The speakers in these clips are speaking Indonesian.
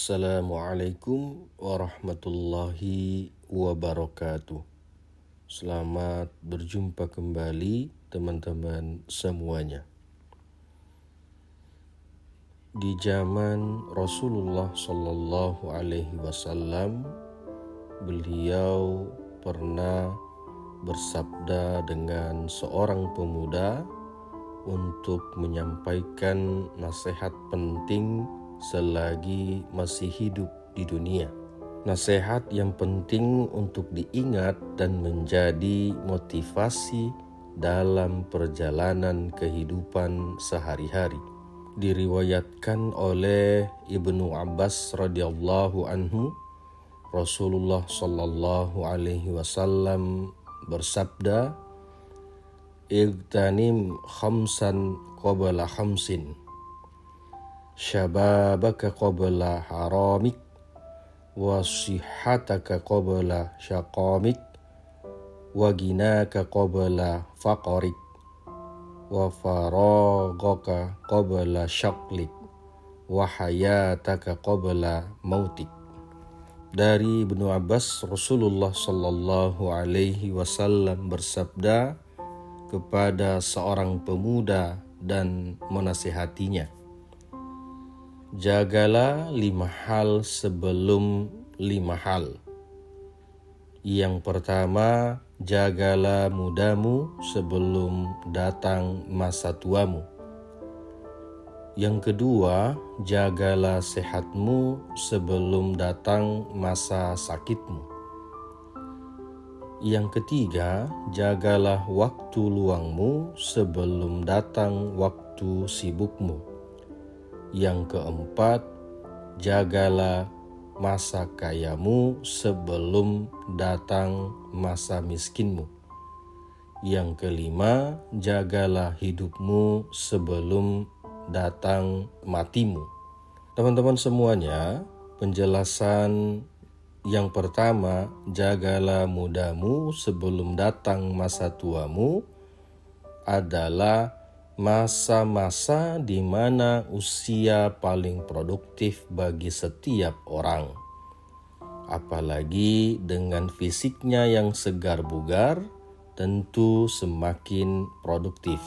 Assalamualaikum warahmatullahi wabarakatuh. Selamat berjumpa kembali teman-teman semuanya. Di zaman Rasulullah Shallallahu Alaihi Wasallam, beliau pernah bersabda dengan seorang pemuda untuk menyampaikan nasihat penting selagi masih hidup di dunia. Nasihat yang penting untuk diingat dan menjadi motivasi dalam perjalanan kehidupan sehari-hari. Diriwayatkan oleh Ibnu Abbas radhiyallahu anhu, Rasulullah Shallallahu Alaihi Wasallam bersabda, "Igtanim khamsan qabla khamsin, syababaka qabla haramik, wa sihhataka qabla syaqamik, wa ginaka qabla faqarik, wa faragaka qabla syaqlik, wa hayataka qabla mautik." Dari Ibnu Abbas, Rasulullah Shallallahu Alaihi Wasallam bersabda kepada seorang pemuda dan menasihatinya, "Jagalah 5 hal sebelum 5 hal. Yang pertama, jagalah mudamu sebelum datang masa tuamu. Yang kedua, jagalah sehatmu sebelum datang masa sakitmu. Yang ketiga, jagalah waktu luangmu sebelum datang waktu sibukmu. Yang keempat, jagalah masa kayamu sebelum datang masa miskinmu. Yang kelima, jagalah hidupmu sebelum datang matimu." Teman-teman semuanya, penjelasan yang pertama, jagalah mudamu sebelum datang masa tuamu, adalah masa-masa di mana usia paling produktif bagi setiap orang. Apalagi dengan fisiknya yang segar bugar, tentu semakin produktif.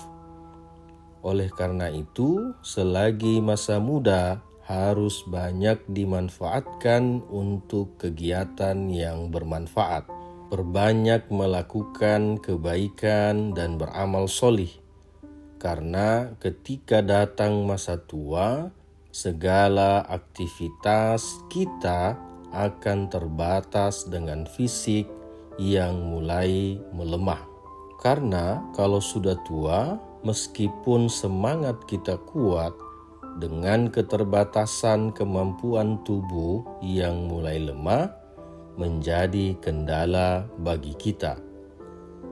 Oleh karena itu, selagi masa muda harus banyak dimanfaatkan untuk kegiatan yang bermanfaat. Perbanyak melakukan kebaikan dan beramal solih. Karena ketika datang masa tua, segala aktivitas kita akan terbatas dengan fisik yang mulai melemah. Karena kalau sudah tua, meskipun semangat kita kuat, dengan keterbatasan kemampuan tubuh yang mulai lemah menjadi kendala bagi kita.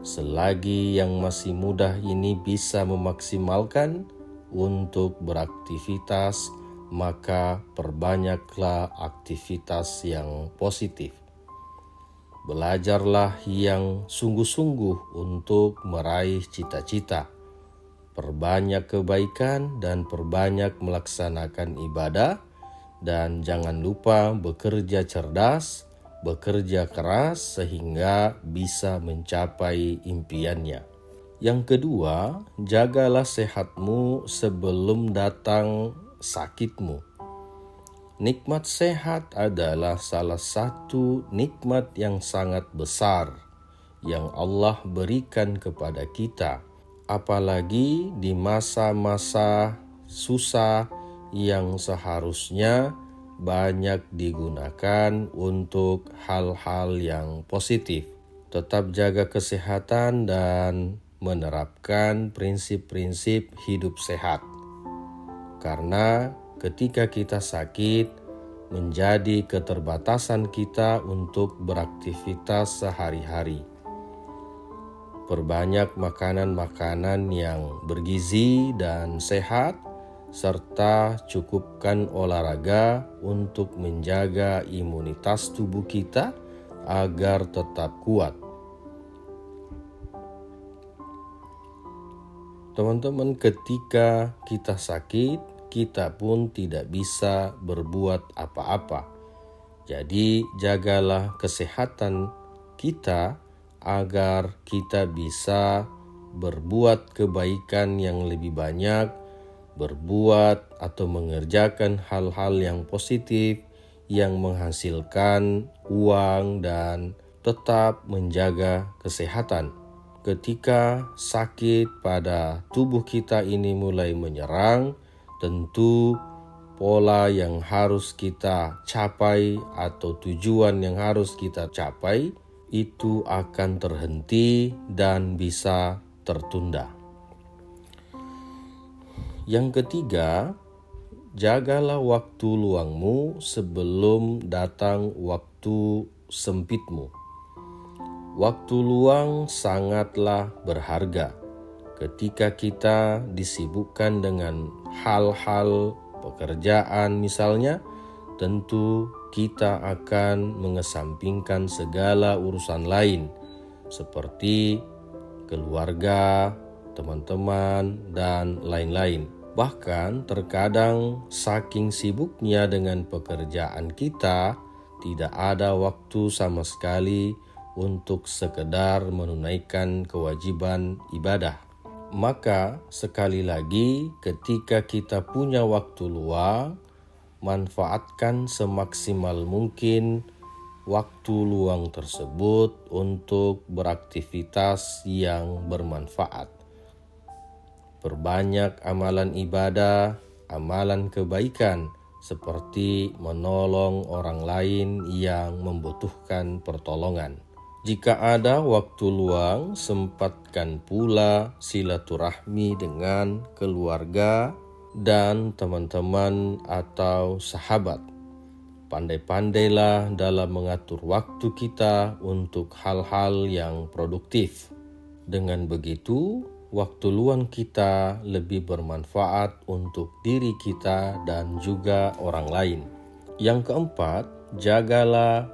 Selagi yang masih muda ini bisa memaksimalkan untuk beraktivitas, maka perbanyaklah aktivitas yang positif. Belajarlah yang sungguh-sungguh untuk meraih cita-cita. Perbanyak kebaikan dan perbanyak melaksanakan ibadah, dan jangan lupa bekerja cerdas, bekerja keras sehingga bisa mencapai impiannya. Yang kedua, jagalah sehatmu sebelum datang sakitmu. Nikmat sehat adalah salah satu nikmat yang sangat besar yang Allah berikan kepada kita, apalagi di masa-masa susah yang seharusnya banyak digunakan untuk hal-hal yang positif. Tetap jaga kesehatan dan menerapkan prinsip-prinsip hidup sehat. Karena ketika kita sakit, menjadi keterbatasan kita untuk beraktivitas sehari-hari. Perbanyak makanan-makanan yang bergizi dan sehat, serta cukupkan olahraga untuk menjaga imunitas tubuh kita agar tetap kuat. Teman-teman, ketika kita sakit, kita pun tidak bisa berbuat apa-apa. Jadi jagalah kesehatan kita agar kita bisa berbuat kebaikan yang lebih banyak, berbuat atau mengerjakan hal-hal yang positif yang menghasilkan uang dan tetap menjaga kesehatan. Ketika sakit pada tubuh kita ini mulai menyerang, tentu pola yang harus kita capai atau tujuan yang harus kita capai itu akan terhenti dan bisa tertunda. Yang ketiga, jagalah waktu luangmu sebelum datang waktu sempitmu. Waktu luang sangatlah berharga. Ketika kita disibukkan dengan hal-hal pekerjaan misalnya, tentu kita akan mengesampingkan segala urusan lain seperti keluarga, teman-teman, dan lain-lain. Bahkan terkadang saking sibuknya dengan pekerjaan kita, tidak ada waktu sama sekali untuk sekedar menunaikan kewajiban ibadah. Maka sekali lagi ketika kita punya waktu luang, manfaatkan semaksimal mungkin waktu luang tersebut untuk beraktivitas yang bermanfaat. Perbanyak amalan ibadah, amalan kebaikan seperti menolong orang lain yang membutuhkan pertolongan. Jika ada waktu luang, sempatkan pula silaturahmi dengan keluarga dan teman-teman atau sahabat. Pandai-pandailah dalam mengatur waktu kita untuk hal-hal yang produktif. Dengan begitu, waktu luang kita lebih bermanfaat untuk diri kita dan juga orang lain. Yang keempat, jagalah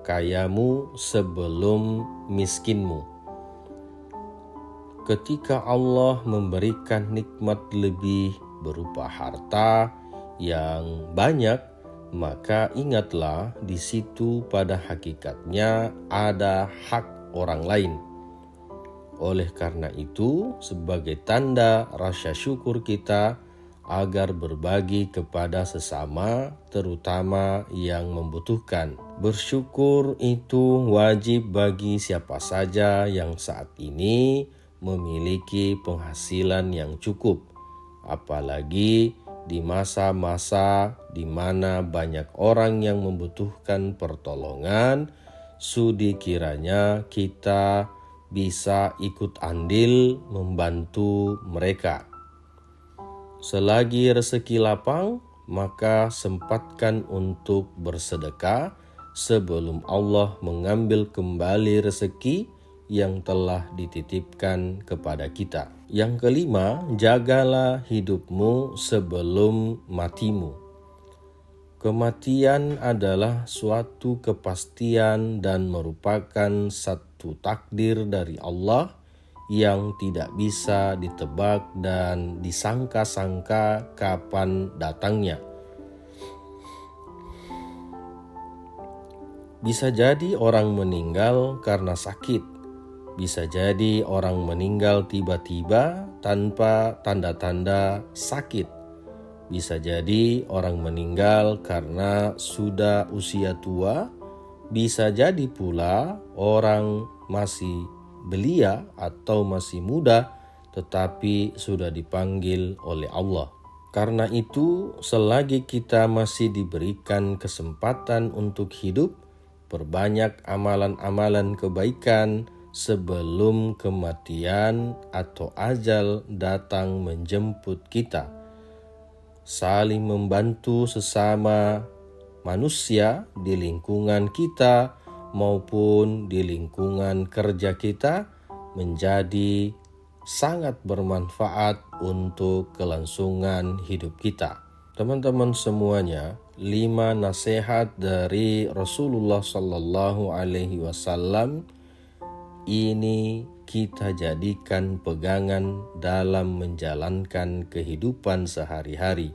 kayamu sebelum miskinmu. Ketika Allah memberikan nikmat lebih berupa harta yang banyak, maka ingatlah di situ pada hakikatnya ada hak orang lain. Oleh karena itu, sebagai tanda rasa syukur kita agar berbagi kepada sesama, terutama yang membutuhkan. Bersyukur itu wajib bagi siapa saja yang saat ini memiliki penghasilan yang cukup, apalagi di masa-masa di mana banyak orang yang membutuhkan pertolongan. Sudi kiranya kita bisa ikut andil membantu mereka. Selagi rezeki lapang, maka sempatkan untuk bersedekah sebelum Allah mengambil kembali rezeki yang telah dititipkan kepada kita. Yang kelima, jagalah hidupmu sebelum matimu. Kematian adalah suatu kepastian dan merupakan satu takdir dari Allah yang tidak bisa ditebak dan disangka-sangka kapan datangnya. Bisa jadi orang meninggal karena sakit, bisa jadi orang meninggal tiba-tiba tanpa tanda-tanda sakit, bisa jadi orang meninggal karena sudah usia tua, bisa jadi pula orang masih belia atau masih muda tetapi sudah dipanggil oleh Allah. Karena itu, selagi kita masih diberikan kesempatan untuk hidup, perbanyak amalan-amalan kebaikan sebelum kematian atau ajal datang menjemput kita. Saling membantu sesama manusia di lingkungan kita maupun di lingkungan kerja kita menjadi sangat bermanfaat untuk kelangsungan hidup kita. Teman-teman semuanya, 5 nasihat dari Rasulullah SAW ini kita jadikan pegangan dalam menjalankan kehidupan sehari-hari.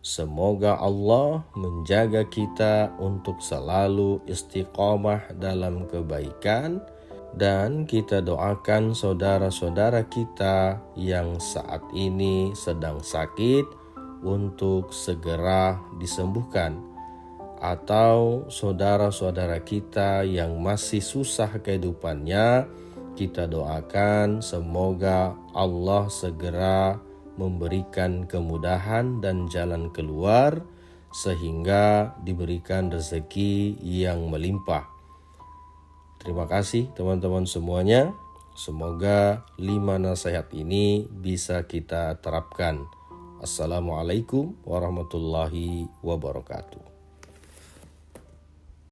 Semoga Allah menjaga kita untuk selalu istiqomah dalam kebaikan, dan kita doakan saudara-saudara kita yang saat ini sedang sakit untuk segera disembuhkan, atau saudara-saudara kita yang masih susah kehidupannya, kita doakan semoga Allah segera memberikan kemudahan dan jalan keluar sehingga diberikan rezeki yang melimpah. Terima kasih teman-teman semuanya. Semoga 5 nasihat ini bisa kita terapkan. Assalamualaikum warahmatullahi wabarakatuh.